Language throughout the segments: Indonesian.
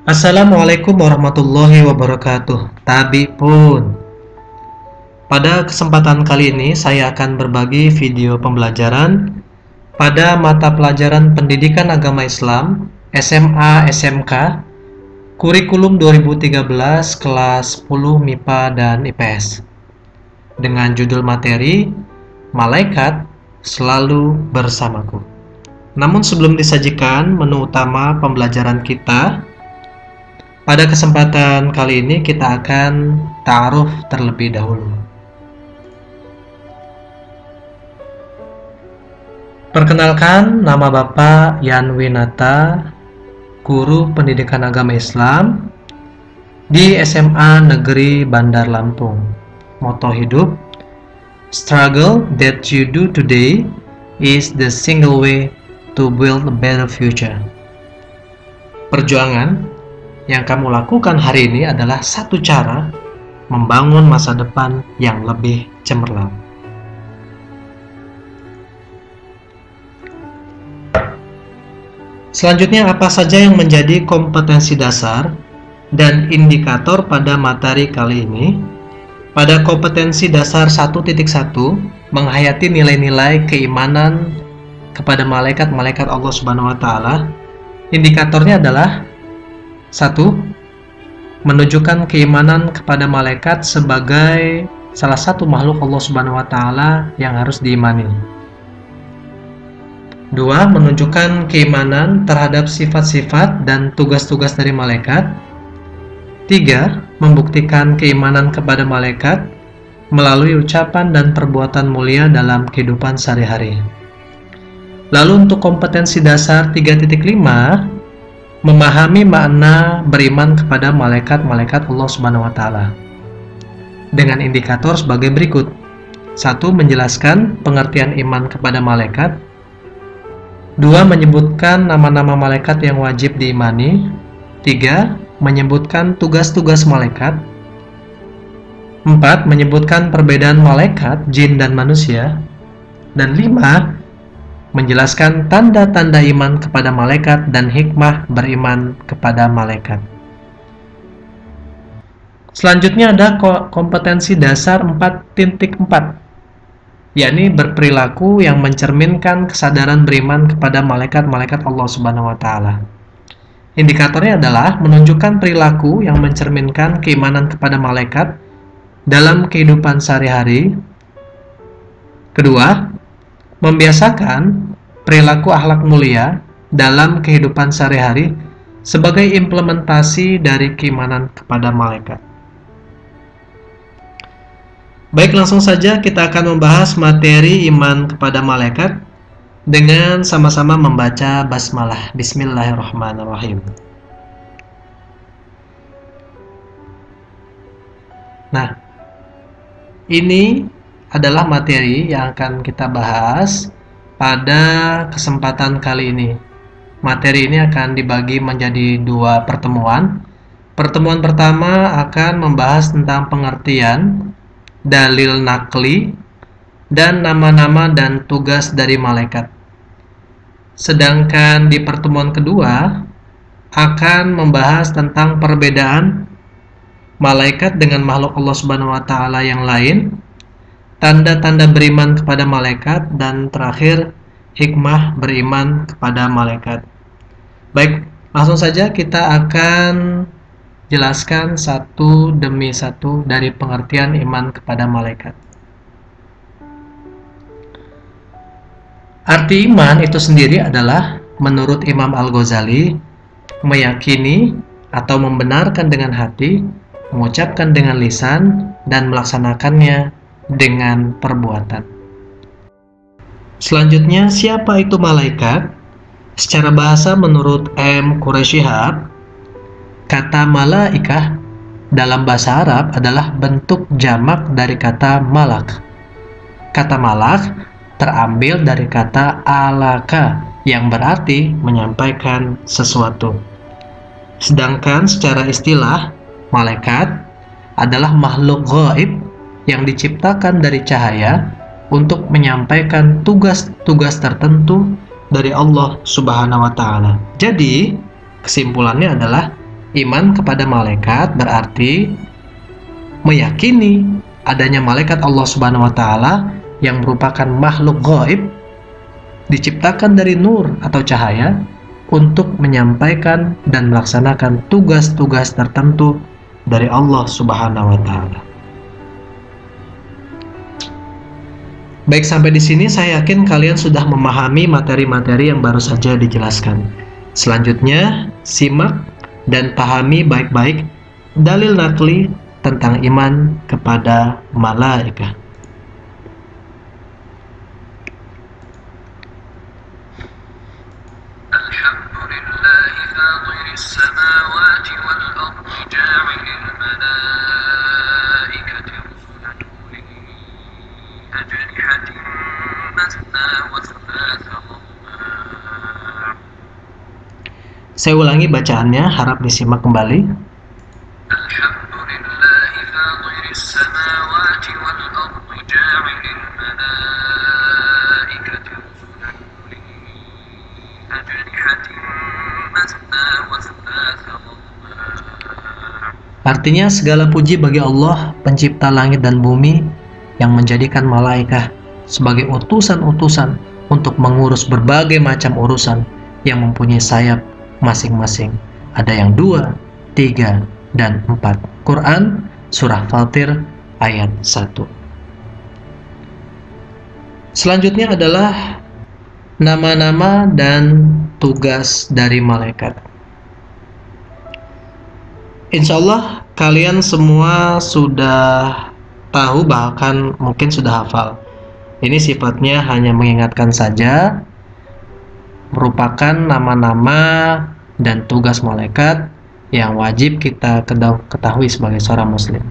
Assalamualaikum warahmatullahi wabarakatuh. Tabi pun. Pada kesempatan kali ini saya akan berbagi video pembelajaran pada mata pelajaran Pendidikan Agama Islam SMA SMK Kurikulum 2013 kelas 10 MIPA dan IPS dengan judul materi Malaikat Selalu Bersamaku. Namun sebelum disajikan menu utama pembelajaran kita, pada kesempatan kali ini kita akan ta'aruf terlebih dahulu. Perkenalkan, nama Bapak Yan Winata, Guru Pendidikan Agama Islam di SMA Negeri Bandar Lampung. Moto hidup, struggle that you do today is the single way to build a better future. Perjuangan yang kamu lakukan hari ini adalah satu cara membangun masa depan yang lebih cemerlang. Selanjutnya, apa saja yang menjadi kompetensi dasar dan indikator pada materi kali ini? Pada kompetensi dasar 1.1, menghayati nilai-nilai keimanan kepada malaikat-malaikat Allah Subhanahu wa taala. Indikatornya adalah 1. Menunjukkan keimanan kepada malaikat sebagai salah satu makhluk Allah Subhanahu wa taala yang harus diimani. 2. Menunjukkan keimanan terhadap sifat-sifat dan tugas-tugas dari malaikat. 3. Membuktikan keimanan kepada malaikat melalui ucapan dan perbuatan mulia dalam kehidupan sehari-hari. Lalu untuk kompetensi dasar 3.5, memahami makna beriman kepada malaikat-malaikat Allah Subhanahu wa taala dengan indikator sebagai berikut. 1. Menjelaskan pengertian iman kepada malaikat. 2. Menyebutkan nama-nama malaikat yang wajib diimani. 3. Menyebutkan tugas-tugas malaikat. 4. Menyebutkan perbedaan malaikat, jin dan manusia. Dan 5. Menjelaskan tanda-tanda iman kepada malaikat dan hikmah beriman kepada malaikat. Selanjutnya ada kompetensi dasar 4.4, yakni berperilaku yang mencerminkan kesadaran beriman kepada malaikat-malaikat Allah Subhanahu wa taala. Indikatornya adalah menunjukkan perilaku yang mencerminkan keimanan kepada malaikat dalam kehidupan sehari-hari. Kedua, membiasakan perilaku akhlak mulia dalam kehidupan sehari-hari sebagai implementasi dari keimanan kepada malaikat. Baik, langsung saja kita akan membahas materi iman kepada malaikat dengan sama-sama membaca basmalah. Bismillahirrahmanirrahim. Nah, ini adalah materi yang akan kita bahas pada kesempatan kali ini. Materi ini akan dibagi menjadi 2 pertemuan. Pertemuan pertama akan membahas tentang pengertian, dalil nakli, dan nama-nama dan tugas dari malaikat. Sedangkan di pertemuan kedua akan membahas tentang perbedaan malaikat dengan makhluk Allah Subhanahu wa taala yang lain, tanda-tanda beriman kepada malaikat, dan terakhir hikmah beriman kepada malaikat. Baik, langsung saja kita akan jelaskan satu demi satu dari pengertian iman kepada malaikat. Arti iman itu sendiri adalah, menurut Imam Al-Ghazali, meyakini atau membenarkan dengan hati, mengucapkan dengan lisan, dan melaksanakannya dengan perbuatan. Selanjutnya, siapa itu malaikat? Secara bahasa menurut M. Quraisyihab, kata malaikah dalam bahasa Arab adalah bentuk jamak dari kata malak. Kata malak terambil dari kata alaka yang berarti menyampaikan sesuatu. Sedangkan secara istilah, malaikat adalah makhluk gaib yang diciptakan dari cahaya untuk menyampaikan tugas-tugas tertentu dari Allah Subhanahu wa taala. Jadi, kesimpulannya adalah Iman kepada malaikat berarti meyakini adanya malaikat Allah Subhanahu wa taala yang merupakan makhluk gaib diciptakan dari nur atau cahaya untuk menyampaikan dan melaksanakan tugas-tugas tertentu dari Allah Subhanahu wa taala. Baik, sampai di sini saya yakin kalian sudah memahami materi-materi yang baru saja dijelaskan. Selanjutnya, simak dan pahami baik-baik dalil nakli tentang iman kepada malaikat. Saya ulangi bacaannya, harap disimak kembali. Artinya segala puji bagi Allah, pencipta langit dan bumi, yang menjadikan malaikat sebagai utusan-utusan untuk mengurus berbagai macam urusan yang mempunyai sayap masing-masing. Ada yang 2, 3, dan 4. Quran Surah Fatir ayat 1. Selanjutnya adalah nama-nama dan tugas dari malaikat. Insya Allah kalian semua sudah tahu, bahkan mungkin sudah hafal. Ini sifatnya hanya mengingatkan saja, merupakan nama-nama dan tugas malaikat yang wajib kita ketahui sebagai seorang muslim.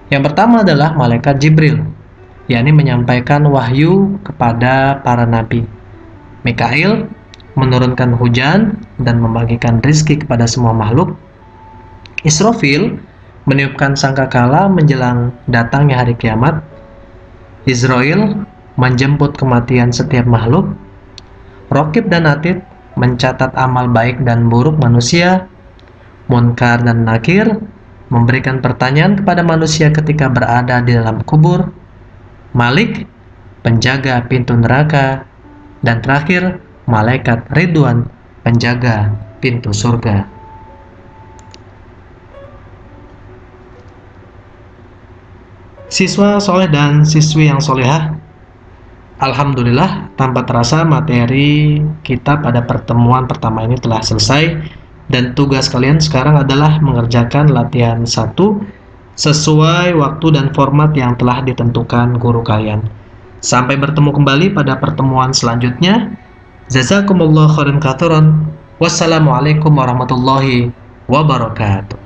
Yang pertama adalah malaikat Jibril, yakni menyampaikan wahyu kepada para nabi. Mikail menurunkan hujan dan membagikan rizki kepada semua makhluk. Israfil meniupkan sangkakala menjelang datangnya hari kiamat. Israel menjemput kematian setiap makhluk. Raqib dan Atid mencatat amal baik dan buruk manusia. Munkar dan Nakir memberikan pertanyaan kepada manusia ketika berada di dalam kubur. Malik penjaga pintu neraka. Dan terakhir malaikat Ridwan penjaga pintu surga. Siswa soleh dan siswi yang solehah, alhamdulillah tanpa terasa materi kita pada pertemuan pertama ini telah selesai, dan tugas kalian sekarang adalah mengerjakan latihan 1 sesuai waktu dan format yang telah ditentukan guru kalian. Sampai bertemu kembali pada pertemuan selanjutnya. Jazakumullah khairan katsiran. Wassalamualaikum warahmatullahi wabarakatuh.